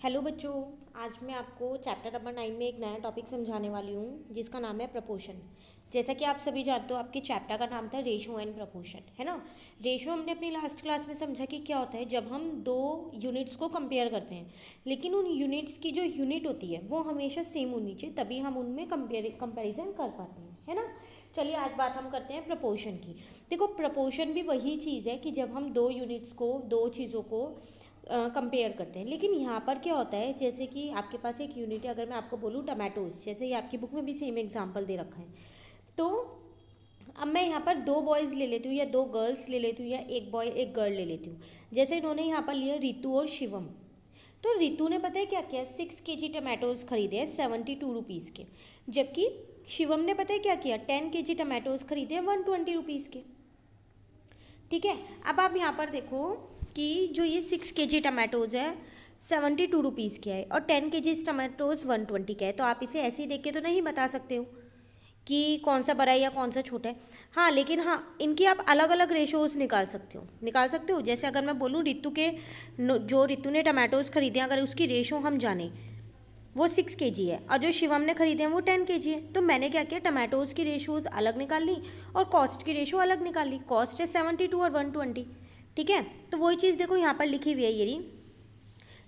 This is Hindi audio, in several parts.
हेलो बच्चों। आज मैं आपको चैप्टर नंबर 9 में एक नया टॉपिक समझाने वाली हूँ जिसका नाम है प्रपोर्शन। जैसा कि आप सभी जानते हो, आपके चैप्टर का नाम था रेशो एंड प्रपोर्शन, है ना। रेशो हमने अपनी लास्ट क्लास में समझा कि क्या होता है जब हम दो यूनिट्स को कंपेयर करते हैं, लेकिन उन यूनिट्स की जो यूनिट होती है वो हमेशा सेम होनी चाहिए, तभी हम उनमें कंपेरिजन कर पाते हैं, है ना। चलिए आज बात हम करते हैं प्रपोर्शन की। देखो, प्रपोर्शन भी वही चीज़ है कि जब हम दो यूनिट्स को, दो चीज़ों को कंपेयर करते हैं। लेकिन यहाँ पर क्या होता है, जैसे कि आपके पास एक यूनिट है, अगर मैं आपको बोलूँ टमाटोज, जैसे ये आपकी बुक में भी सेम एग्जांपल दे रखा है, तो अब मैं यहाँ पर दो बॉयज़ ले लेती हूँ या दो गर्ल्स ले लेती हूँ या एक बॉय एक गर्ल ले लेती हूँ। जैसे इन्होंने यहाँ पर लिया रितु और शिवम। तो रितु ने पता है क्या किया, 6 kg टमाटोज़ खरीदे हैं 72 रुपीज़ के, जबकि शिवम ने पता है क्या किया, 10 kg टमाटोज़ खरीदे हैं 120 रुपीज़ के। ठीक है, अब आप यहाँ पर देखो कि जो ये 6 kg टमाटोज़ है 72 रुपीज़ के है और 10 kg टमाटोज़ 120 का है। तो आप इसे ऐसे ही देख के तो नहीं बता सकते हो कि कौन सा बड़ा है या कौन सा छोटा है। हाँ, लेकिन हाँ, इनकी आप अलग अलग रेशोज़ निकाल सकते हो। जैसे अगर मैं बोलूँ जो रितु ने टमाटोज़ खरीदे हैं, अगर उसकी रेशो हम जाने वो 6 kg है और जो शिवम ने खरीदे हैं वो 10 kg है, तो मैंने क्या किया, टमाटोज़ की रेशोज़ अलग निकाल ली और कॉस्ट की रेशो अलग निकाल ली। कॉस्ट है 72 और 120। ठीक है, तो वही चीज़ देखो यहाँ पर लिखी हुई है, ये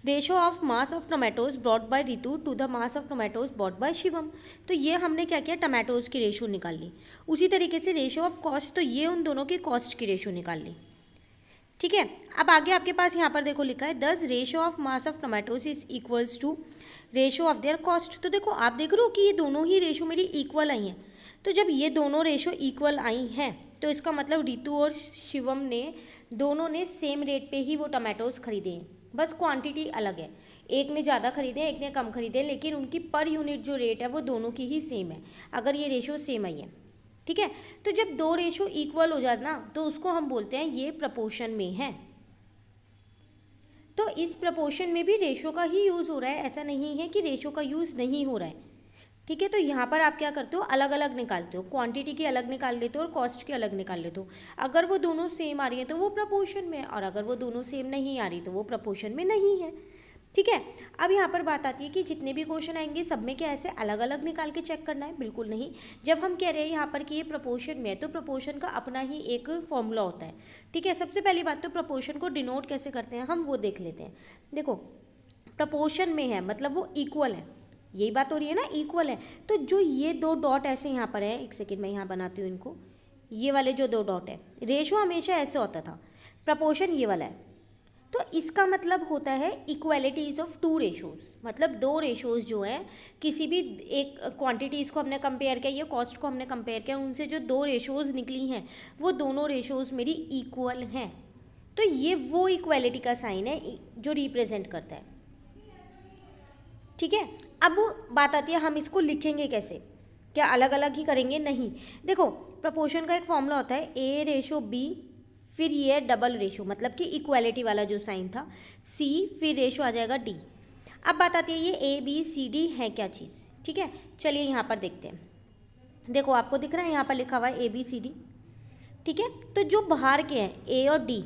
ratio of mass of tomatoes brought by Ritu to the mass of tomatoes brought by Shivam. तो ये हमने क्या किया, टमाटोज़ की रेशो निकाल ली। उसी तरीके से रेशो ऑफ कॉस्ट, तो ये उन दोनों की कॉस्ट की रेशो निकाल ली। ठीक है, अब आगे आपके पास यहाँ पर देखो लिखा है, दस ratio of mass of tomatoes is equals to ratio of their cost. तो देखो आप देख रहे हो कि ये दोनों ही रेशो मेरी इक्वल आई हैं। तो जब ये दोनों रेशो इक्वल आई हैं तो इसका मतलब रितु और शिवम ने दोनों ने सेम रेट पे ही वो टमाटोज़ खरीदे हैं, बस क्वांटिटी अलग है। एक ने ज़्यादा खरीदे हैं, एक ने कम खरीदे हैं, लेकिन उनकी पर यूनिट जो रेट है वो दोनों की ही सेम है, अगर ये रेशो सेम आई है। ठीक है, तो जब दो रेशो इक्वल हो जाए ना तो उसको हम बोलते हैं ये प्रपोर्शन में है। तो इस प्रपोर्शन में भी रेशो का ही यूज़ हो रहा है, ऐसा नहीं है कि रेशो का यूज़ नहीं हो रहा है। ठीक है, तो यहाँ पर आप क्या करते हो, अलग अलग निकालते हो, क्वांटिटी की अलग निकाल लेते हो और कॉस्ट की अलग निकाल लेते हो। अगर वो दोनों सेम आ रही है तो वो प्रपोर्शन में है, और अगर वो दोनों सेम नहीं आ रही तो वो प्रपोर्शन में नहीं है। ठीक है, अब यहाँ पर बात आती है कि जितने भी क्वेश्चन आएंगे सब में क्या ऐसे अलग अलग निकाल के चेक करना है, बिल्कुल नहीं। जब हम कह रहे हैं यहाँ पर कि ये प्रपोर्शन में है तो प्रपोर्शन का अपना ही एक फॉर्मूला होता है। ठीक है, सबसे पहली बात तो प्रपोर्शन को डिनोट कैसे करते हैं हम वो देख लेते हैं। देखो, प्रपोर्शन में है मतलब वो इक्वल है, यही बात हो रही है ना, इक्वल है। तो जो ये दो डॉट ऐसे यहाँ पर है, एक सेकेंड मैं यहाँ बनाती हूँ इनको, ये वाले जो दो डॉट है, रेशो हमेशा ऐसे होता था, प्रपोर्शन ये वाला है। तो इसका मतलब होता है इक्वालिटीज़ ऑफ टू रेशोज़, मतलब दो रेशोज़ जो हैं, किसी भी एक क्वांटिटीज़ को हमने कंपेयर किया या कॉस्ट को हमने कंपेयर किया, उनसे जो दो रेशोज़ निकली हैं वो दोनों रेशोज़ मेरी इक्वल हैं। तो ये वो इक्वालिटी का साइन है जो रिप्रेजेंट करता है। ठीक है, अब बात आती है हम इसको लिखेंगे कैसे, क्या अलग अलग ही करेंगे? नहीं, देखो प्रपोर्शन का एक फॉर्मूला होता है A रेशो B, फिर ये डबल रेशो मतलब कि इक्वालिटी वाला जो साइन था C, फिर रेशो आ जाएगा D। अब बात आती है ये ABCD है क्या चीज़। ठीक है, चलिए यहाँ पर देखते हैं। देखो आपको दिख रहा है यहाँ पर लिखा हुआ है ABCD। ठीक है, तो जो बाहर के हैं A और D,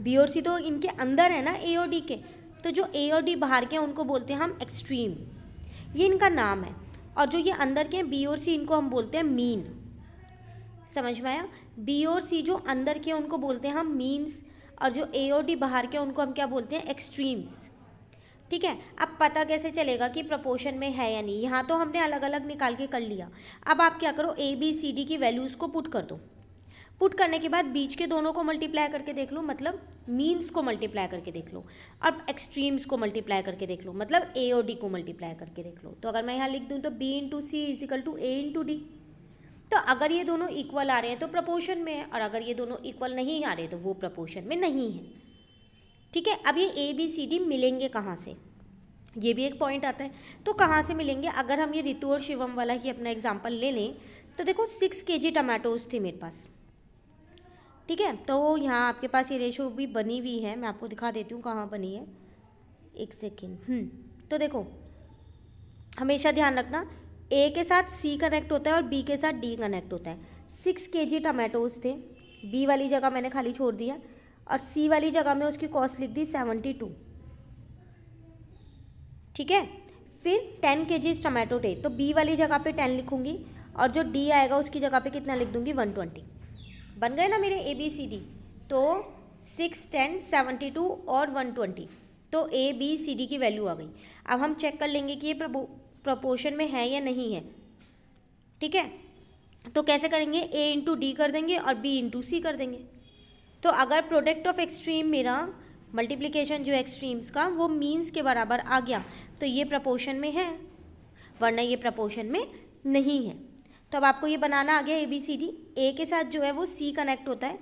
B और C तो इनके अंदर है ना A और D के, तो जो A और D बाहर के हैं उनको बोलते हैं हम एक्सट्रीम, ये इनका नाम है। और जो ये अंदर के हैं B और C, इनको हम बोलते हैं मीन। समझ में आया? B और C जो अंदर के हैं उनको बोलते हैं हम मीन्स, और जो A और D बाहर के हैं उनको हम क्या बोलते हैं, एक्सट्रीम्स। ठीक है, अब पता कैसे चलेगा कि प्रपोर्शन में है या नहीं? यहाँ तो हमने अलग अलग निकाल के कर लिया। अब आप क्या करो, ABCD की वैल्यूज़ को पुट कर दो। पुट करने के बाद बीच के दोनों को मल्टीप्लाई करके देख लो, मतलब मीन्स को मल्टीप्लाई करके देख लो। अब एक्सट्रीम्स को मल्टीप्लाई करके देख लो, मतलब A और D को मल्टीप्लाई करके देख लो। तो अगर मैं यहाँ लिख दूँ तो B into C is equal to A into D. तो अगर ये दोनों इक्वल आ रहे हैं तो प्रपोर्शन में है, और अगर ये दोनों इक्वल नहीं आ रहे तो वो प्रपोर्शन में नहीं है। ठीक है, अब ये ABCD मिलेंगे कहाँ से, ये भी एक पॉइंट आता है। तो कहाँ से मिलेंगे, अगर हम ये रितु और शिवम वाला ही अपना एग्जाम्पल ले लें तो देखो 6 kg टमाटोज थे मेरे पास। ठीक है, तो यहाँ आपके पास ये रेशो भी बनी हुई है, मैं आपको दिखा देती हूँ कहाँ बनी है, एक सेकेंड। तो देखो हमेशा ध्यान रखना, A के साथ C कनेक्ट होता है और B के साथ D कनेक्ट होता है। 6 kg टमाटोज थे, B वाली जगह मैंने खाली छोड़ दिया और C वाली जगह में उसकी कॉस्ट लिख दी 72। ठीक है। फिर 10 kg टमाटो थे, तो बी वाली जगह पे 10 लिखूंगी और जो डी आएगा उसकी जगह पे कितना लिख दूंगी 120। बन गए ना मेरे ए बी सी डी। तो 6, 10, 72 और 120, तो ए बी सी डी की वैल्यू आ गई। अब हम चेक कर लेंगे कि ये प्रपोर्शन में है या नहीं है। ठीक है, तो कैसे करेंगे, ए इंटू डी कर देंगे और बी इंटू सी कर देंगे। तो अगर प्रोडक्ट ऑफ एक्सट्रीम मेरा मल्टीप्लिकेशन जो एक्सट्रीम्स का वो मीन्स के बराबर आ गया तो ये प्रपोर्शन में है, वरना ये प्रपोर्शन में नहीं है। तो अब आपको ये बनाना आ गया ए बी सी डी। ए के साथ जो है वो सी कनेक्ट होता है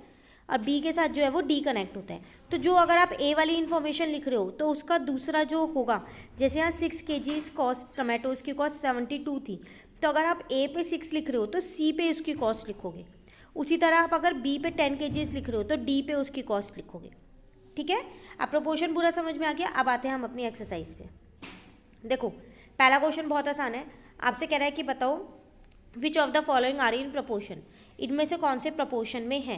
और बी के साथ जो है वो डी कनेक्ट होता है। तो जो अगर आप ए वाली इन्फॉर्मेशन लिख रहे हो तो उसका दूसरा जो होगा, जैसे यहाँ 6 kg कॉस्ट टमाटोज़ की कॉस्ट 72 थी, तो अगर आप ए पे 6 लिख रहे हो तो सी पे उसकी कॉस्ट लिखोगे। उसी तरह आप अगर बी पे 10 kg लिख रहे हो तो डी पे उसकी कॉस्ट लिखोगे। ठीक है, अब प्रोपोर्शन पूरा समझ में आ गया। अब आते हैं हम अपनी एक्सरसाइज पे। देखो पहला क्वेश्चन बहुत आसान है, आपसे कह रहा है कि बताओ which of the following are in proportion, इनमें से कौन से प्रपोर्शन में है।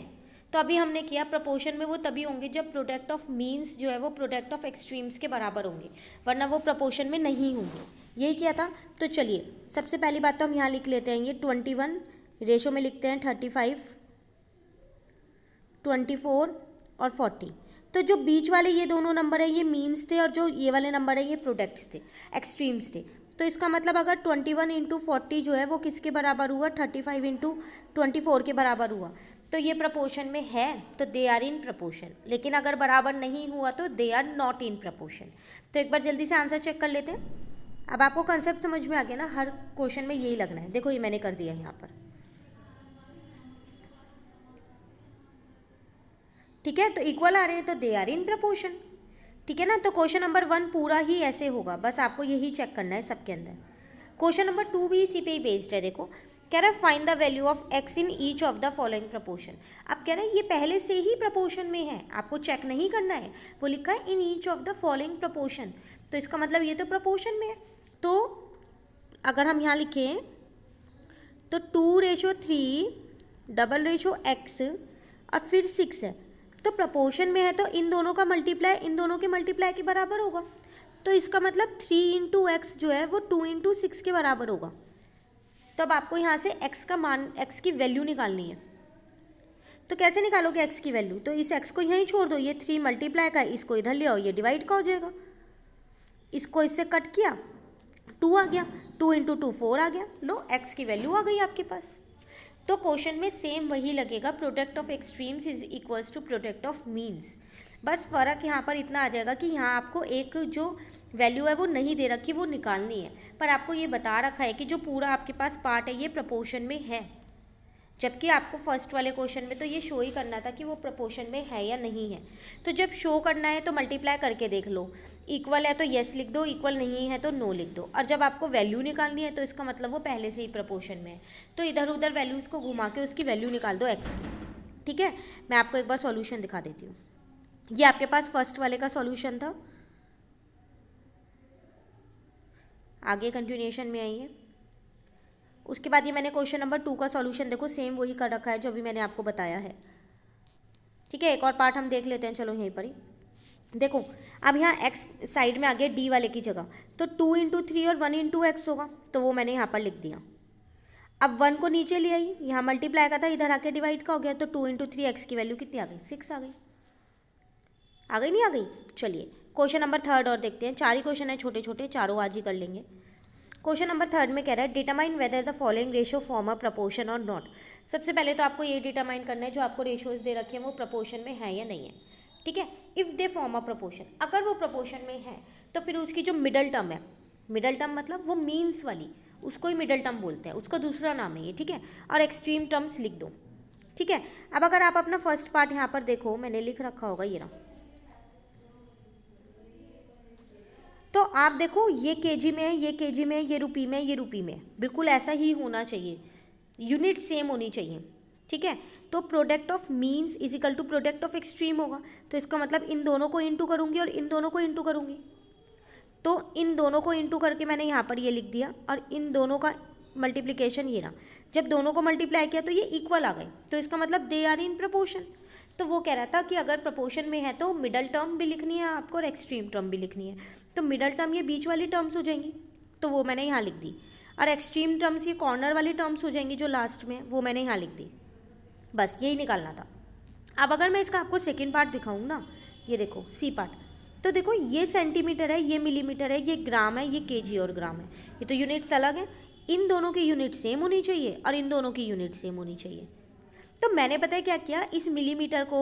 तो अभी हमने किया प्रपोर्शन में वो तभी होंगे जब प्रोडक्ट ऑफ मीन्स जो है वो प्रोडक्ट ऑफ एक्सट्रीम्स के बराबर होंगे, वरना वो प्रपोर्शन में नहीं होंगे। यही किया था। तो चलिए सबसे पहली बात तो हम यहाँ लिख लेते हैं, ये 21 रेशो में लिखते हैं 35, 24 और 40। तो जो बीच वाले ये दोनों नंबर है ये मीन्स थे और जो ये वाले नंबर है ये प्रोडक्ट्स थे, एक्सट्रीम्स थे। तो इसका मतलब अगर 21 इंटू 40 जो है वो किसके बराबर हुआ, 35 इंटू 24 के बराबर हुआ, तो ये प्रपोर्शन में है, तो दे आर इन प्रपोर्शन। लेकिन अगर बराबर नहीं हुआ तो they are not in proportion. तो एक बार जल्दी से आंसर चेक कर लेते हैं। अब आपको कंसेप्ट समझ में आ गया ना, हर क्वेश्चन में यही लगना है। देखो ये मैंने कर दिया यहाँ पर। ठीक है, तो इक्वल आ रहे हैं तो दे आर इन प्रपोर्शन। ठीक है ना, तो क्वेश्चन नंबर 1 पूरा ही ऐसे होगा, बस आपको यही चेक करना है सबके अंदर। क्वेश्चन नंबर 2 भी इसी पे ही बेस्ड है। देखो कह रहा है find the value of x in each of the following proportion. अब कह रहा है ये पहले से ही प्रपोर्शन में है, आपको चेक नहीं करना है। वो लिखा है in each of the following proportion, तो इसका मतलब ये तो प्रपोर्शन में है। तो अगर हम यहाँ लिखें तो 2:3 x और फिर 6 है, तो प्रपोर्शन में है तो इन दोनों का मल्टीप्लाई इन दोनों के मल्टीप्लाई के बराबर होगा। तो इसका मतलब 3 इंटू एक्स जो है वो 2 इंटू 6 के बराबर होगा। तो अब आपको यहाँ से x का मान, x की वैल्यू निकालनी है। तो कैसे निकालोगे x की वैल्यू, तो इस x को यहीं छोड़ दो, ये 3 मल्टीप्लाई का, इसको इधर ले आओ, ये डिवाइड का हो जाएगा। इसको इससे कट किया, 2 आ गया, 2 इंटू 2 4 आ गया। लो x की वैल्यू आ गई आपके पास। तो क्वेश्चन में सेम वही लगेगा, product of extremes is equals to product of means. बस फ़र्क यहाँ पर इतना आ जाएगा कि यहाँ आपको एक जो वैल्यू है वो नहीं दे रखी, वो निकालनी है, पर आपको ये बता रखा है कि जो पूरा आपके पास पार्ट है ये प्रपोर्शन में है। जबकि आपको फर्स्ट वाले क्वेश्चन में तो ये शो ही करना था कि वो प्रपोर्शन में है या नहीं है। तो जब शो करना है तो मल्टीप्लाई करके देख लो, इक्वल है तो येस लिख दो, इक्वल नहीं है तो नो लिख दो। और जब आपको वैल्यू निकालनी है तो इसका मतलब वो पहले से ही प्रपोर्शन में है, तो इधर उधर वैल्यूज़ को घुमा के उसकी वैल्यू निकाल दो एक्स की। ठीक है, मैं आपको एक बार सॉल्यूशन दिखा देती हूँ। ये आपके पास फर्स्ट वाले का सॉल्यूशन था, आगे कंटिन्यूएशन में आइए। उसके बाद ये मैंने क्वेश्चन नंबर 2 का सॉल्यूशन देखो सेम वही कर रखा है जो अभी मैंने आपको बताया है। ठीक है, एक और पार्ट हम देख लेते हैं, चलो यहीं पर ही देखो। अब यहाँ x साइड में आ गया डी वाले की जगह, तो 2 इंटू 3 और 1 इंटू एक्स होगा, तो वो मैंने यहाँ पर लिख दिया। अब 1 को नीचे ले आई, यहाँ मल्टीप्लाई का था, इधर आके डिवाइड का हो गया, तो 2 इंटू 3 एक्स की वैल्यू कितनी आ गई, 6 आ गई। आ गई नहीं आ गई। चलिए क्वेश्चन नंबर 3 और देखते हैं। 4 ही क्वेश्चन है छोटे छोटे, चारों आज ही कर लेंगे। क्वेश्चन नंबर 3 में कह रहा है determine whether the following ratio form a proportion और नॉट। सबसे पहले तो आपको ये डिटरमाइन करना है जो आपको रेशियोज दे रखे हैं वो प्रपोर्शन में है या नहीं है। ठीक है, if they form a proportion, अगर वो प्रपोर्शन में है तो फिर उसकी जो मिडल टर्म है, मिडल टर्म मतलब वो मीन्स वाली, उसको ही मिडल टर्म बोलते हैं, उसका दूसरा नाम है ये। ठीक है, और एक्सट्रीम टर्म्स लिख दो। ठीक है, अब अगर आप अपना फर्स्ट पार्ट यहाँ पर देखो, मैंने लिख रखा होगा ये रहा, तो आप देखो ये केजी में है, ये केजी में, ये रुपी में, ये रुपी में, बिल्कुल ऐसा ही होना चाहिए, यूनिट सेम होनी चाहिए। ठीक है, तो product of means is equal to product of extreme होगा, तो इसका मतलब इन दोनों को इंटू करूँगी और इन दोनों को इंटू करूँगी। तो इन दोनों को इंटू करके मैंने यहाँ पर ये लिख दिया और इन दोनों का मल्टीप्लिकेशन ये रहा। जब दोनों को मल्टीप्लाई किया तो ये इक्वल आ गए, तो इसका मतलब दे आर इन प्रपोर्शन। तो वो कह रहा था कि अगर प्रपोर्शन में है तो मिडल टर्म भी लिखनी है आपको और एक्सट्रीम टर्म भी लिखनी है। तो मिडल टर्म ये बीच वाली टर्म्स हो जाएंगी, तो वो मैंने यहाँ लिख दी, और एक्सट्रीम टर्म्स ये कॉर्नर वाली टर्म्स हो जाएंगी जो लास्ट में, वो मैंने यहाँ लिख दी। बस यही निकालना था। अब अगर मैं इसका आपको सेकेंड पार्ट दिखाऊँ ना, ये देखो सी पार्ट, तो देखो ये सेंटीमीटर है, ये मिलीमीटर है, ये ग्राम है, ये केजी और ग्राम है, ये तो यूनिट्स अलग है। इन दोनों की यूनिट सेम होनी चाहिए और इन दोनों की यूनिट सेम होनी चाहिए। तो मैंने पता है क्या किया, इस मिलीमीटर को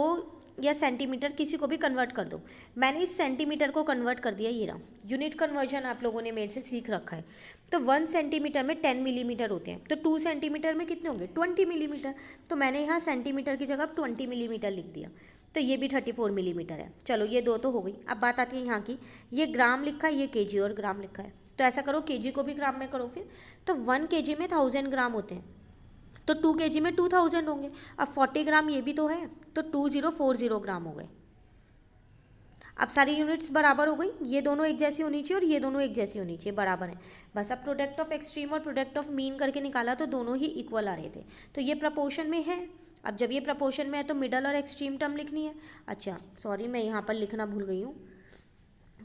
या सेंटीमीटर किसी को भी कन्वर्ट कर दो। मैंने इस सेंटीमीटर को कन्वर्ट कर दिया, ये रहा। यूनिट कन्वर्जन आप लोगों ने मेरे से सीख रखा है। तो 1 सेंटीमीटर में 10 मिलीमीटर होते हैं, तो 2 सेंटीमीटर में कितने होंगे, 20 मिलीमीटर। तो मैंने यहाँ सेंटीमीटर की जगह 20 मिलीमीटर लिख दिया। तो ये भी 34 मिलीमीटर है। चलो ये दो तो हो गई। अब बात आती है यहाँ की, ये ग्राम लिखा है, ये केजी और ग्राम लिखा है। तो ऐसा करो, केजी को भी ग्राम में करो फिर। तो 1 केजी में 1000 ग्राम होते हैं, तो 2 केजी में 2000 होंगे। अब 40 ग्राम ये भी तो है, तो 2040 ग्राम हो गए। अब सारी यूनिट्स बराबर हो गई, ये दोनों एक जैसी होनी चाहिए और ये दोनों एक जैसी होनी चाहिए, बराबर है। बस अब प्रोडक्ट ऑफ एक्सट्रीम और प्रोडक्ट ऑफ मीन करके निकाला तो दोनों ही इक्वल आ रहे थे। तो ये प्रपोर्शन में है। अब जब ये प्रपोर्शन में है तो मिडल और एक्सट्रीम टर्म लिखनी है। अच्छा सॉरी, मैं यहाँ पर लिखना भूल गई हूँ।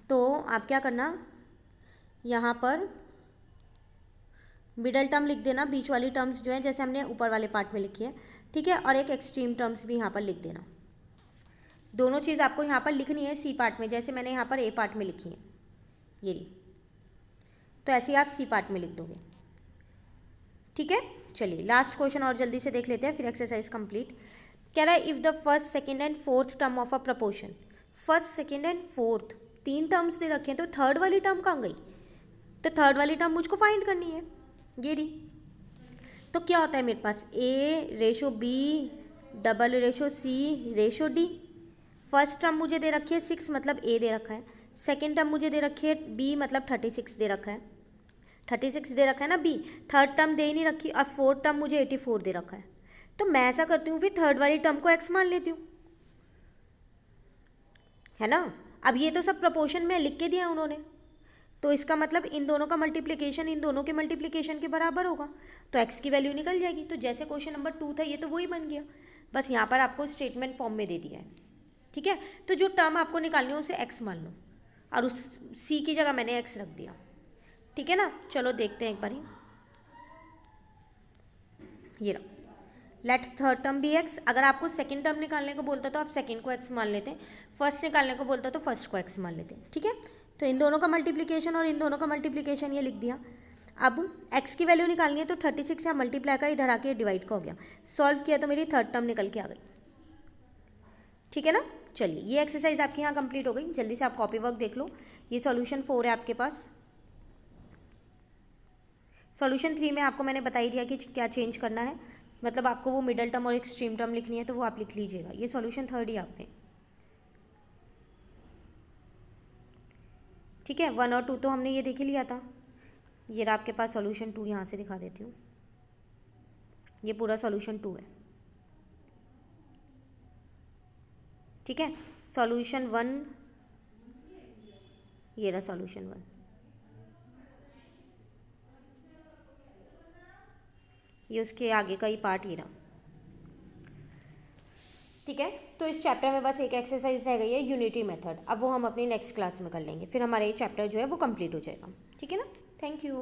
तो आप क्या करना, यहाँ पर मिडल टर्म लिख देना, बीच वाली टर्म्स जो है जैसे हमने ऊपर वाले पार्ट में लिखी है, ठीक है, और एक एक्सट्रीम टर्म्स भी यहाँ पर लिख देना। दोनों चीज़ आपको यहाँ पर लिखनी है सी पार्ट में, जैसे मैंने यहाँ पर ए पार्ट में लिखी है ये रही, तो ऐसे ही आप सी पार्ट में लिख दोगे, ठीक है। चलिए लास्ट क्वेश्चन और जल्दी से देख लेते हैं, फिर एक्सरसाइज कंप्लीट। कह रहा है if the first second and fourth term of a proportion, first second and fourth 3 terms दे रखे हैं, तो थर्ड वाली टर्म कहाँ गई, तो थर्ड वाली टर्म मुझको फाइंड करनी है, ये रही। तो क्या होता है मेरे पास, A ratio B double ratio C ratio D। First term मुझे दे रखी है 6, मतलब A दे रखा है। सेकेंड टर्म मुझे दे रखी है B, मतलब 36 दे रखा है, 36 दे रखा है ना B। थर्ड टर्म दे ही नहीं रखी, और फोर्थ टर्म मुझे 84 दे रखा है। तो मैं ऐसा करती हूँ, फिर थर्ड वाली टर्म को x मान लेती हूँ, है ना। अब ये तो सब प्रपोर्शन में लिख के दिया उन्होंने, तो इसका मतलब इन दोनों का मल्टीप्लिकेशन इन दोनों के मल्टीप्लिकेशन के बराबर होगा, तो x की वैल्यू निकल जाएगी। तो जैसे क्वेश्चन नंबर 2 था, ये तो वही बन गया, बस यहाँ पर आपको स्टेटमेंट फॉर्म में दे दिया है, ठीक है। तो जो टर्म आपको निकालनी है उसे x मान लो, और उस c की जगह मैंने x रख दिया, ठीक है ना। चलो देखते हैं एक बारी, ये रहा, let third term be x। अगर आपको सेकंड टर्म निकालने को बोलता तो आप सेकंड को x मान लेते, फर्स्ट निकालने को बोलता तो फर्स्ट को x मान लेते, ठीक है। तो इन दोनों का मल्टीप्लिकेशन और इन दोनों का मल्टीप्लिकेशन ये लिख दिया। अब x की वैल्यू निकालनी है, तो 36 या मल्टीप्लाई का इधर आके डिवाइड का हो गया, सॉल्व किया तो मेरी थर्ड टर्म निकल के आ गई, ठीक है ना। चलिए ये एक्सरसाइज आपके यहाँ कंप्लीट हो गई। जल्दी से आप कॉपी वर्क देख लो, ये सॉल्यूशन 4 है आपके पास। सॉल्यूशन 3 में आपको मैंने बता ही दिया कि क्या चेंज करना है, मतलब आपको वो मिडल टर्म और एक्सट्रीम टर्म लिखनी है, तो वो आप लिख लीजिएगा। ये सॉल्यूशन 3 ही आप पे, ठीक है। 1 और 2 तो हमने ये देख ही लिया था। ये रहा आपके पास सॉल्यूशन 2, यहाँ से दिखा देती हूँ, ये पूरा सॉल्यूशन 2 है, ठीक है। सॉल्यूशन 1, ये रहा सॉल्यूशन 1, ये उसके आगे का ही पार्ट ये रहा, ठीक है। तो इस चैप्टर में बस एक एक्सरसाइज रह गई है, यूनिटी मेथड। अब वो हम अपनी नेक्स्ट क्लास में कर लेंगे, फिर हमारा ये चैप्टर जो है वो कंप्लीट हो जाएगा, ठीक है ना। Thank you.